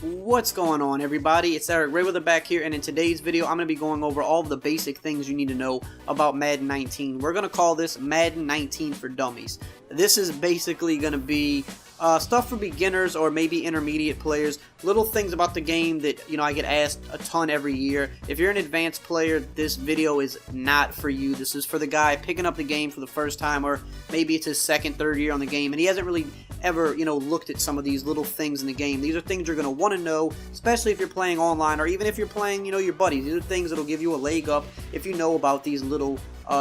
What's going on, everybody? It's EricRayweather back here, and in today's video I'm going to be going over all of the basic things you need to know about Madden 19. We're going to call this Madden 19 for Dummies. This is basically going to be stuff for beginners or maybe intermediate players, little things about the game that, I get asked a ton every year. If you're an advanced player, this video is not for you. This is for the guy picking up the game for the first time, or maybe it's his second, third year on the game, and he hasn't really ever, looked at some of these little things in the game. These are things you're going to want to know, especially if you're playing online, or even if you're playing, your buddies. These are things that'll give you a leg up if you know about these little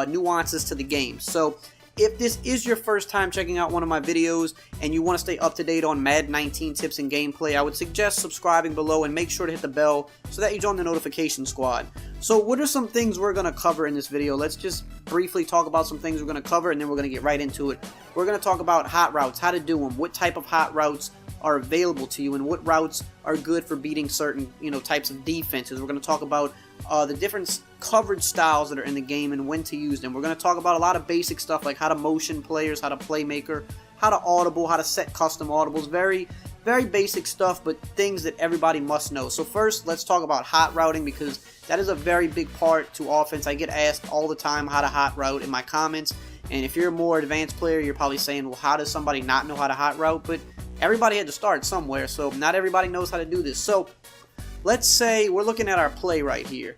nuances to the game. So if this is your first time checking out one of my videos and you want to stay up to date on Madden 19 tips and gameplay, I would suggest subscribing below and make sure to hit the bell so that you join the notification squad. So what are some things we're going to cover in this video? Let's just briefly talk about some things we're going to cover, and then we're going to get right into it. We're going to talk about hot routes, how to do them, what type of hot routes are available to you, and what routes are good for beating certain types of defenses. We're going to talk about the different coverage styles that are in the game and when to use them. We're going to talk about a lot of basic stuff like how to motion players, how to playmaker, how to audible, how to set custom audibles. Very basic stuff, but things that everybody must know. So first, let's talk about hot routing, because that is a very big part to offense. I get asked all the time how to hot route in my comments, and if you're a more advanced player, you're probably saying, well, how does somebody not know how to hot route? But everybody had to start somewhere, so not everybody knows how to do this. So let's say we're looking at our play right here.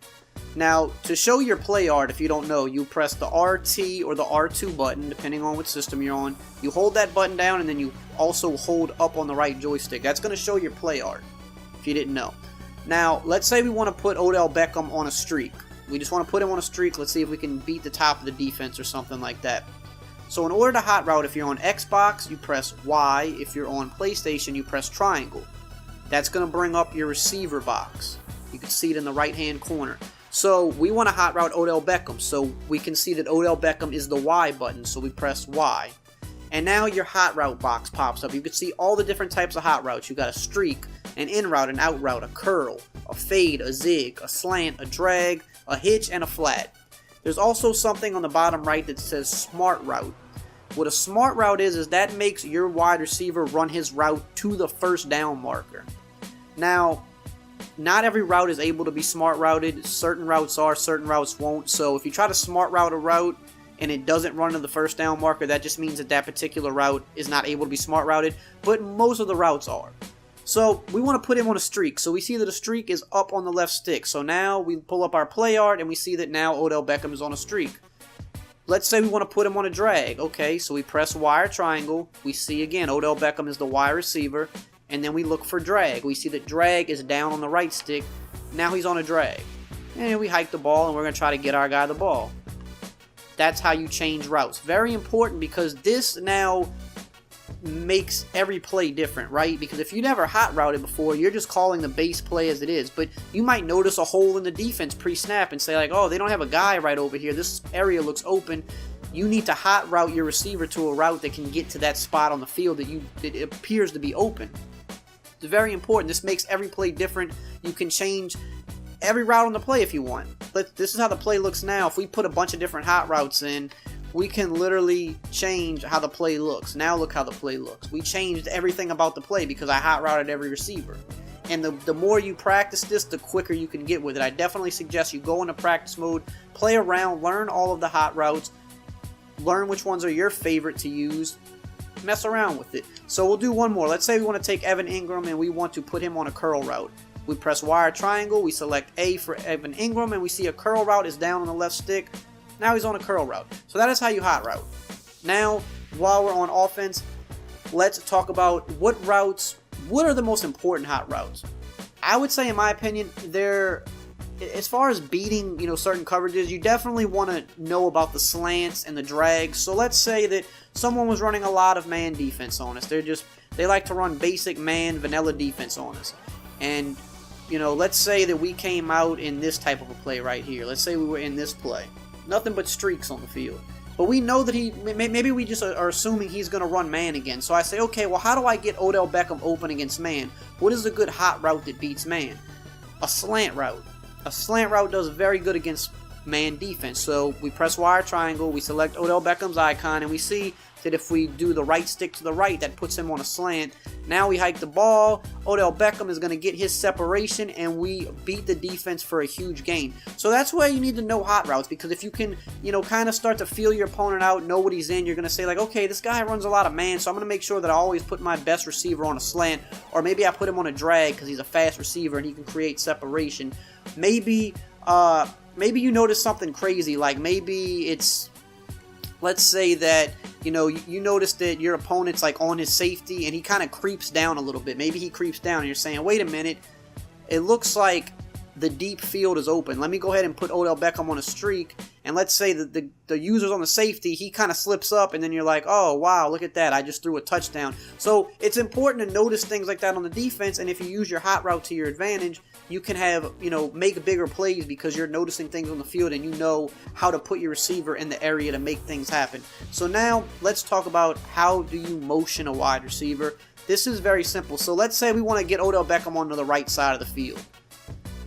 Now, to show your play art, if you don't know, you press the RT or the R2 button, depending on which system you're on. You hold that button down, and then you also hold up on the right joystick. That's going to show your play art, if you didn't know. Now, let's say we want to put Odell Beckham on a streak. We just want to put him on a streak. Let's see if we can beat the top of the defense or something like that. So in order to hot route, if you're on Xbox, you press Y. If you're on PlayStation, you press triangle. That's going to bring up your receiver box. You can see it in the right-hand corner. So we want to hot route Odell Beckham. So we can see that Odell Beckham is the Y button. So we press Y. And now your hot route box pops up. You can see all the different types of hot routes. You got a streak, an in route, an out route, a curl, a fade, a zig, a slant, a drag, a hitch, and a flat. There's also something on the bottom right that says smart route. What a smart route is that makes your wide receiver run his route to the first down marker. Now, not every route is able to be smart routed. Certain routes are, certain routes won't. So if you try to smart route a route and it doesn't run to the first down marker, that just means that that particular route is not able to be smart routed. But most of the routes are. So we want to put him on a streak. So we see that a streak is up on the left stick. So now we pull up our play art and we see that now Odell Beckham is on a streak. Let's say we want to put him on a drag. Okay, so we press Y or triangle. We see again Odell Beckham is the Y receiver. And then we look for drag. We see that drag is down on the right stick. Now he's on a drag. And we hike the ball, and we're going to try to get our guy the ball. That's how you change routes. Very important, because this now makes every play different, right? Because if you never hot routed before, you're just calling the base play as it is. But you might notice a hole in the defense pre-snap and say like, oh, they don't have a guy right over here. This area looks open. You need to hot route your receiver to a route that can get to that spot on the field that it appears to be open. It's very important. This makes every play different. You can change every route on the play if you want. But this is how the play looks now. If we put a bunch of different hot routes in, we can literally change how the play looks. Now look how the play looks. We changed everything about the play because I hot routed every receiver. And the more you practice this, the quicker you can get with it. I definitely suggest you go into practice mode, play around, learn all of the hot routes, learn which ones are your favorite to use, mess around with it. So we'll do one more. Let's say we want to take Evan Ingram and we want to put him on a curl route. We press Y or triangle, we select A for Evan Ingram, and we see a curl route is down on the left stick. Now he's on a curl route. So that is how you hot route. Now, while we're on offense, let's talk about what are the most important hot routes. I would say, in my opinion, as far as beating, certain coverages, you definitely want to know about the slants and the drags. So let's say that someone was running a lot of man defense on us. They like to run basic man vanilla defense on us. And, let's say that we came out in this type of a play right here. Let's say we were in this play. Nothing but streaks on the field. But we know that maybe we just are assuming he's going to run man again. So I say, okay, well, how do I get Odell Beckham open against man? What is a good hot route that beats man? A slant route. A slant route does very good against man defense. So we press Y or triangle, we select Odell Beckham's icon, and we see that if we do the right stick to the right, that puts him on a slant. Now we hike the ball. Odell Beckham is going to get his separation, and we beat the defense for a huge gain. So that's why you need to know hot routes, because if you can, kind of start to feel your opponent out, know what he's in, you're going to say like, okay, this guy runs a lot of man, so I'm going to make sure that I always put my best receiver on a slant, or maybe I put him on a drag because he's a fast receiver and he can create separation. Maybe you notice something crazy, like maybe it's, let's say that, you notice that your opponent's like on his safety and he kind of creeps down a little bit. Maybe he creeps down and you're saying, wait a minute, it looks like the deep field is open. Let me go ahead and put Odell Beckham on a streak. And let's say that the user's on the safety, he kind of slips up, and then you're like, oh, wow, look at that. I just threw a touchdown. So it's important to notice things like that on the defense, and if you use your hot route to your advantage, you can have, make bigger plays because you're noticing things on the field and you know how to put your receiver in the area to make things happen. So now let's talk about how do you motion a wide receiver. This is very simple. So let's say we want to get Odell Beckham onto the right side of the field.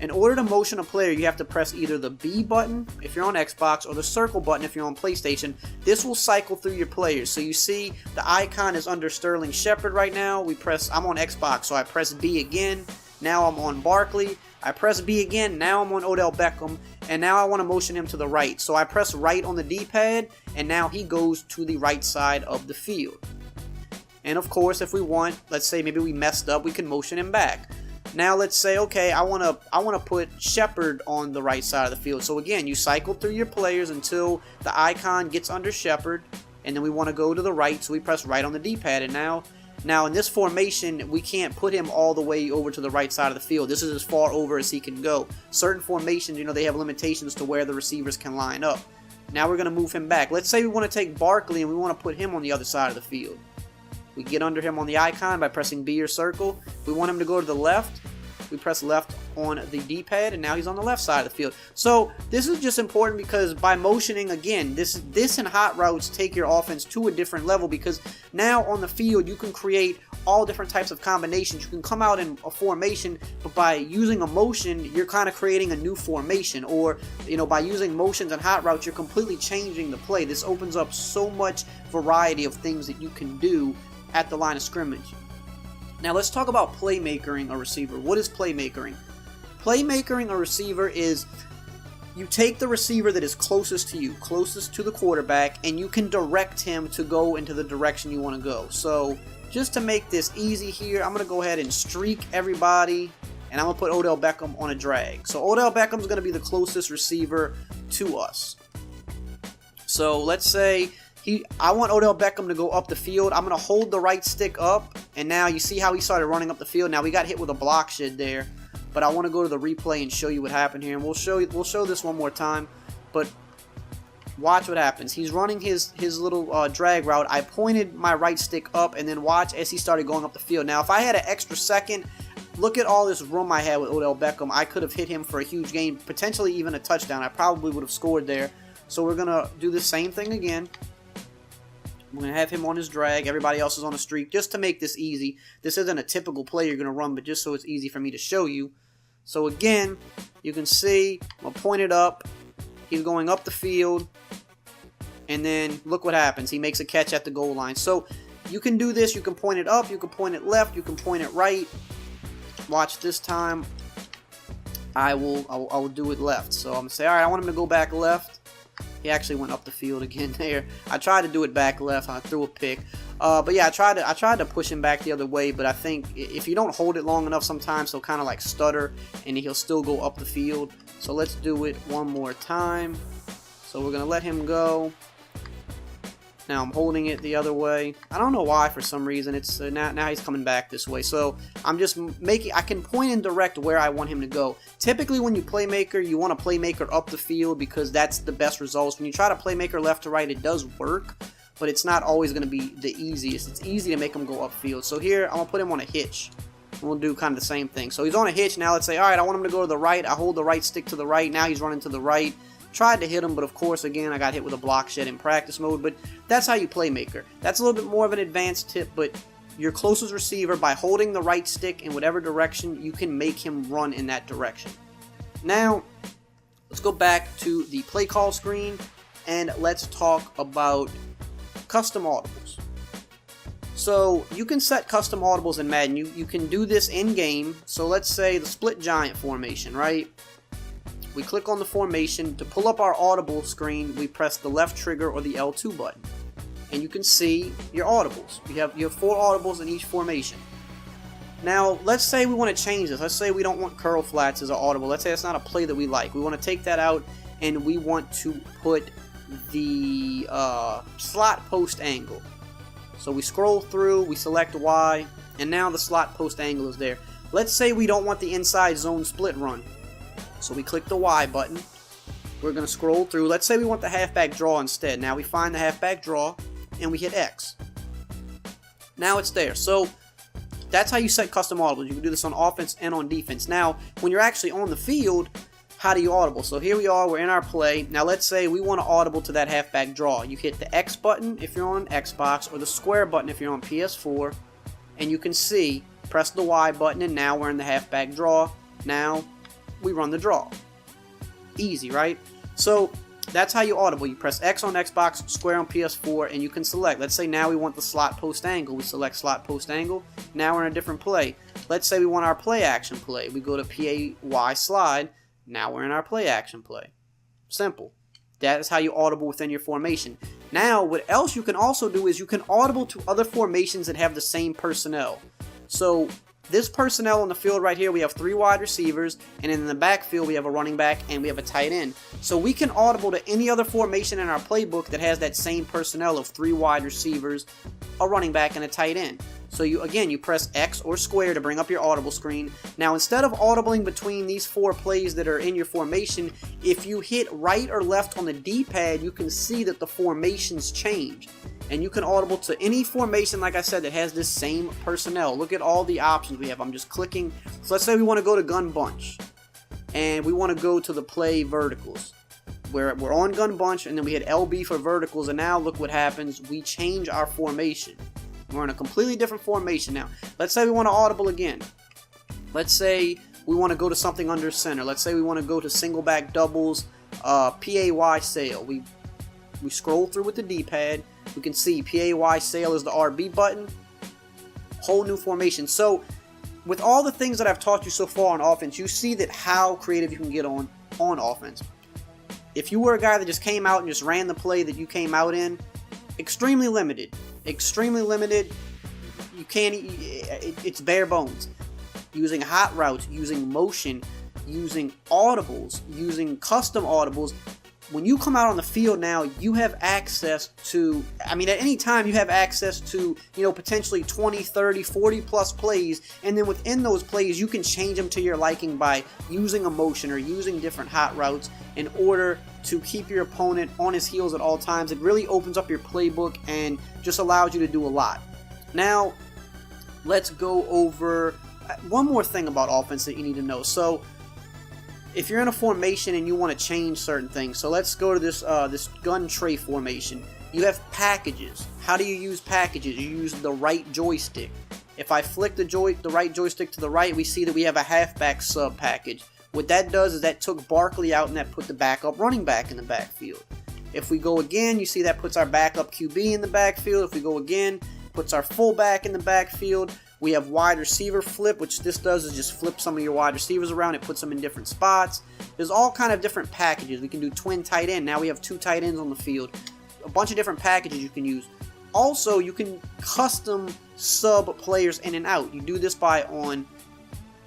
In order to motion a player, you have to press either the B button if you're on Xbox or the circle button if you're on PlayStation. This will cycle through your players. So you see the icon is under Sterling Shepard right now. I'm on Xbox, so I press B again. Now I'm on Barkley. I press B again. Now I'm on Odell Beckham. And now I want to motion him to the right. So I press right on the D-pad, and now he goes to the right side of the field. And of course, if we want, let's say maybe we messed up, we can motion him back. Now let's say, okay, I want to put Shepard on the right side of the field. So again, you cycle through your players until the icon gets under Shepard, and then we want to go to the right, so we press right on the D-pad. And now in this formation, we can't put him all the way over to the right side of the field. This is as far over as he can go. Certain formations, they have limitations to where the receivers can line up. Now we're going to move him back. Let's say we want to take Barkley and we want to put him on the other side of the field. We get under him on the icon by pressing B or circle. We want him to go to the left. We press left on the D-pad, and now he's on the left side of the field. So this is just important because by motioning, again, this and hot routes take your offense to a different level, because now on the field you can create all different types of combinations. You can come out in a formation, but by using a motion, you're kind of creating a new formation. Or, by using motions and hot routes, you're completely changing the play. This opens up so much variety of things that you can do at the line of scrimmage. Now let's talk about playmakering a receiver. What is playmakering? Playmakering a receiver is you take the receiver that is closest to you, closest to the quarterback, and you can direct him to go into the direction you want to go. So just to make this easy here, I'm going to go ahead and streak everybody, and I'm going to put Odell Beckham on a drag. So Odell Beckham is going to be the closest receiver to us. So let's say I want Odell Beckham to go up the field. I'm going to hold the right stick up, and now you see how he started running up the field. Now we got hit with a block shed there, but I want to go to the replay and show you what happened here, and we'll show this one more time. But watch what happens. He's running his little drag route. I pointed my right stick up, and then watch as he started going up the field. Now if I had an extra second, look at all this room I had with Odell Beckham. I could have hit him for a huge gain, potentially even a touchdown. I probably would have scored there. So we're going to do the same thing again. I'm going to have him on his drag. Everybody else is on a streak. Just to make this easy. This isn't a typical play you're going to run, but just so it's easy for me to show you. So again, you can see I'm going to point it up. He's going up the field. And then look what happens. He makes a catch at the goal line. So you can do this. You can point it up. You can point it left. You can point it right. Watch this time. I will do it left. So I'm going to say, all right, I want him to go back left. He actually went up the field again there. I tried to do it back left. I threw a pick. But yeah, I tried to push him back the other way, but I think if you don't hold it long enough, sometimes he'll kind of like stutter and he'll still go up the field. So let's do it one more time. So we're going to let him go. Now I'm holding it the other way. I don't know why, for some reason. It's now he's coming back this way. So I'm just I can point and direct where I want him to go. Typically when you playmaker, you want a playmaker up the field because that's the best results. When you try to playmaker left to right, it does work, but it's not always going to be the easiest. It's easy to make him go upfield. So here, I'm going to put him on a hitch. And we'll do kind of the same thing. So he's on a hitch. Now let's say, all right, I want him to go to the right. I hold the right stick to the right. Now he's running to the right. Tried to hit him, but of course, again, I got hit with a block shed in practice mode. But that's how you playmaker. That's a little bit more of an advanced tip, but your closest receiver, by holding the right stick in whatever direction, you can make him run in that direction. Now, let's go back to the play call screen, and let's talk about custom audibles. So you can set custom audibles in Madden. You can do this in game. So let's say the split giant formation, right? We click on the formation. To pull up our audible screen, we press the left trigger or the L2 button. And you can see your audibles. You have 4 audibles in each formation. Now, let's say we want to change this. Let's say we don't want curl flats as an audible. Let's say it's not a play that we like. We want to take that out and we want to put the slot post angle. So we scroll through, we select Y, and now the slot post angle is there. Let's say we don't want the inside zone split run. So we click the Y button. We're going to scroll through. Let's say we want the halfback draw instead. Now we find the halfback draw and we hit X. Now it's there. So that's how you set custom audibles. You can do this on offense and on defense. Now, when you're actually on the field, how do you audible? So here we are, we're in our play. Now let's say we want to audible to that halfback draw. You hit the X button if you're on Xbox, or the square button if you're on PS4, and you can see, press the Y button, and now we're in the halfback draw. Now we run the draw. Easy, right? So that's how you audible. You press X on Xbox, square on PS4, and you can select. Let's say now we want the slot post angle. We select slot post angle. Now we're in a different play. Let's say we want our play action play. We go to PAY slide. Now we're in our play action play. Simple. That is how you audible within your formation. Now, what else you can also do is you can audible to other formations that have the same personnel. So this personnel on the field right here, we have 3 wide receivers, and in the backfield we have a running back and we have a tight end. So we can audible to any other formation in our playbook that has that same personnel of 3 wide receivers, a running back, and a tight end. So you press X or square to bring up your audible screen. Now instead of audibling between these 4 plays that are in your formation, if you hit right or left on the D-pad, you can see that the formations change. And you can audible to any formation, like I said, that has this same personnel. Look at all the options we have. I'm just clicking. So let's say we want to go to gun bunch. And we want to go to the play verticals. We're on gun bunch, and then we hit LB for verticals, and now look what happens. We change our formation. We're in a completely different formation now. Let's say we want to audible again. Let's say we want to go to something under center. Let's say we want to go to single back doubles, PAY sail. We scroll through with the D-pad. We can see PAY sail is the RB button. Whole new formation. So with all the things that I've taught you so far on offense, you see that how creative you can get on offense. If you were a guy that just came out and just ran the play that you came out in, extremely limited. Extremely limited. You can't. It's bare bones. Using hot routes, using motion, using audibles, using custom audibles. When you come out on the field now, you have access to, at any time you have access to, potentially 20, 30, 40 plus plays, and then within those plays you can change them to your liking by using a motion or using different hot routes in order to keep your opponent on his heels at all times. It really opens up your playbook and just allows you to do a lot. Now, let's go over one more thing about offense that you need to know. So, if you're in a formation and you want to change certain things, so let's go to this gun tray formation. You have packages. How do you use packages? You use the right joystick. If I flick the right joystick to the right, we see that we have a halfback sub package. What that does is that took Barkley out and that put the backup running back in the backfield. If we go again, you see that puts our backup QB in the backfield. If we go again, puts our fullback in the backfield. We have wide receiver flip, which this does is just flip some of your wide receivers around. It puts them in different spots. There's all kind of different packages. We can do twin tight end. Now we have 2 tight ends on the field. A bunch of different packages you can use. Also, you can custom sub players in and out. You do this by on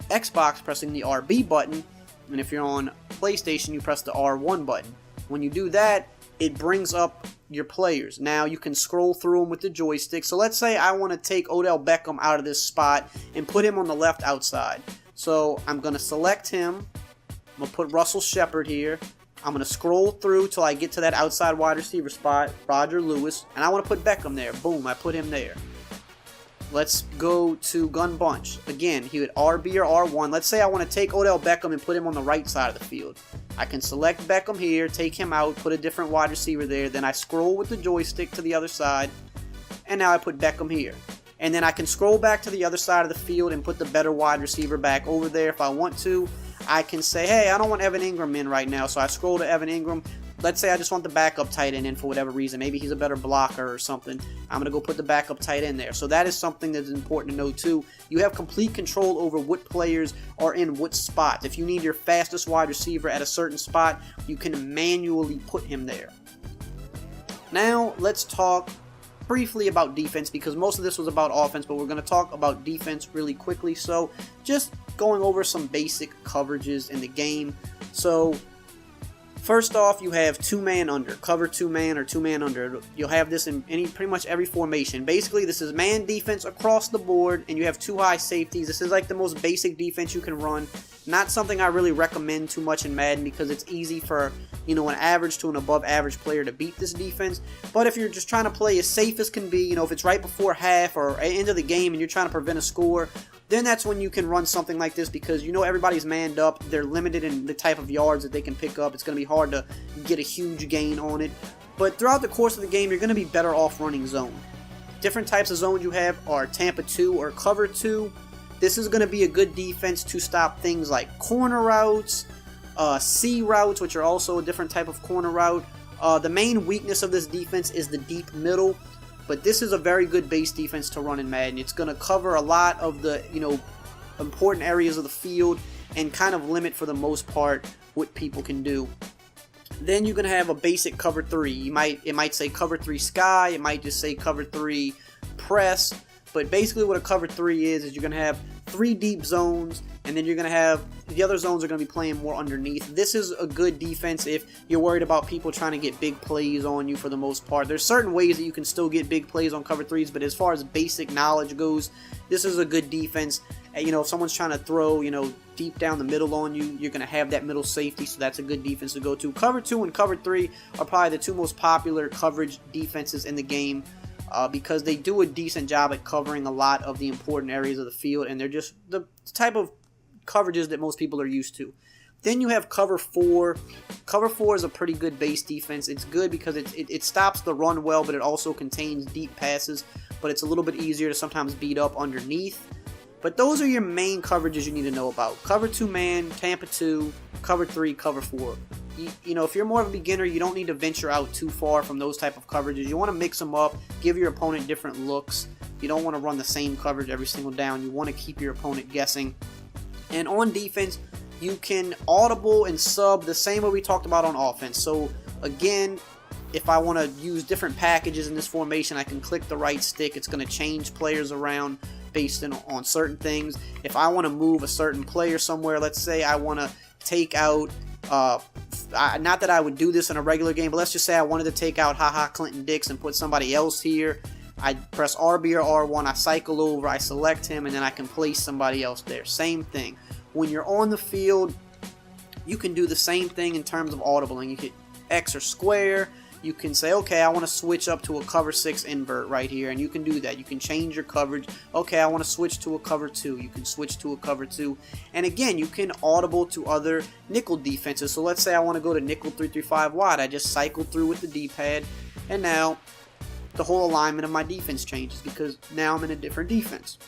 Xbox pressing the RB button, and if you're on PlayStation, you press the R1 button. When you do that, it brings up your players. Now you can scroll through them with the joystick. So let's say I want to take Odell Beckham out of this spot and put him on the left outside. So I'm going to select him. I'm going to put Russell Shepard here. I'm going to scroll through till I get to that outside wide receiver spot, Roger Lewis, and I want to put Beckham there. Boom, I put him there. Let's go to gun bunch. Again, he would RB or R1. Let's say I want to take Odell Beckham and put him on the right side of the field. I can select Beckham here, take him out, put a different wide receiver there. Then I scroll with the joystick to the other side. And now I put Beckham here. And then I can scroll back to the other side of the field and put the better wide receiver back over there if I want to. I can say, hey, I don't want Evan Ingram in right now. So I scroll to Evan Ingram, let's say I just want the backup tight end in for whatever reason. Maybe he's a better blocker or something. I'm going to go put the backup tight end there. So that is something that's important to know too. You have complete control over what players are in what spot. If you need your fastest wide receiver at a certain spot, you can manually put him there. Now let's talk briefly about defense, because most of this was about offense, but we're going to talk about defense really quickly. So just going over some basic coverages in the game. So first off, you have 2-man under, cover 2-man or 2-man under. You'll have this in pretty much every formation. Basically, this is man defense across the board, and you have 2 high safeties. This is like the most basic defense you can run. Not something I really recommend too much in Madden, because it's easy for, you know, an average to an above average player to beat this defense. But if you're just trying to play as safe as can be, you know, if it's right before half or end of the game and you're trying to prevent a score, then that's when you can run something like this, because you know everybody's manned up. They're limited in the type of yards that they can pick up. It's going to be hard to get a huge gain on it. But throughout the course of the game, you're going to be better off running zone. Different types of zones you have are Tampa 2 or cover 2. This is going to be a good defense to stop things like corner routes, C routes, which are also a different type of corner route. The main weakness of this defense is the deep middle. But this is a very good base defense to run in Madden. It's going to cover a lot of the, you know, important areas of the field and kind of limit for the most part what people can do. Then you're going to have a basic cover 3. It might say cover 3 sky. It might just say cover 3 press. But basically what a cover 3 is you're going to have 3 deep zones, and then you're going to have the other zones are going to be playing more underneath. This is a good defense if you're worried about people trying to get big plays on you for the most part. There's certain ways that you can still get big plays on cover 3s, but as far as basic knowledge goes, this is a good defense. You know, if someone's trying to throw, you know, deep down the middle on you, you're going to have that middle safety, so that's a good defense to go to. Cover 2 and cover 3 are probably the 2 most popular coverage defenses in the game. Because they do a decent job at covering a lot of the important areas of the field, and they're just the type of coverages that most people are used to. Then you have cover 4. Cover 4 is a pretty good base defense. It's good because it stops the run well, but it also contains deep passes, but it's a little bit easier to sometimes beat up underneath. But those are your main coverages you need to know about. Cover 2-man, Tampa 2, cover 3, cover 4. You know, if you're more of a beginner, you don't need to venture out too far from those type of coverages. You want to mix them up, give your opponent different looks. You don't want to run the same coverage every single down. You want to keep your opponent guessing. And on defense, you can audible and sub the same way we talked about on offense. So again, if I want to use different packages in this formation, I can click the right stick. It's going to change players around based on certain things. If I want to move a certain player somewhere, let's say I want to take out not that I would do this in a regular game, but let's just say I wanted to take out Clinton Dix and put somebody else here. I press RB or R1, I cycle over, I select him, and then I can place somebody else there. Same thing. When you're on the field, you can do the same thing in terms of audibling. You hit X or square. You can say, okay, I want to switch up to a cover 6 invert right here, and you can do that. You can change your coverage. Okay, I want to switch to a cover 2. You can switch to a cover 2. And again, you can audible to other nickel defenses. So let's say I want to go to nickel 3-3-5 wide. I just cycle through with the D-pad, and now the whole alignment of my defense changes because now I'm in a different defense.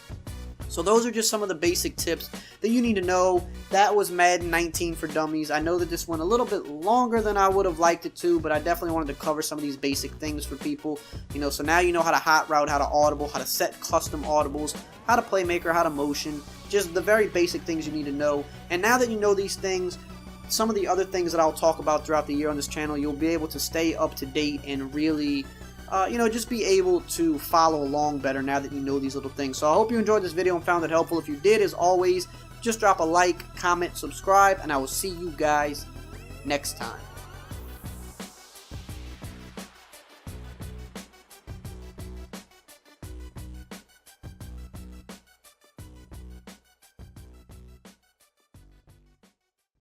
So those are just some of the basic tips that you need to know. That was Madden 19 for Dummies. I know that this went a little bit longer than I would have liked it to, but I definitely wanted to cover some of these basic things for people. You know, so now you know how to hot route, how to audible, how to set custom audibles, how to playmaker, how to motion, just the very basic things you need to know. And now that you know these things, some of the other things that I'll talk about throughout the year on this channel, you'll be able to stay up to date and really just be able to follow along better now that you know these little things. So I hope you enjoyed this video and found it helpful. If you did, as always, just drop a like, comment, subscribe, and I will see you guys next time.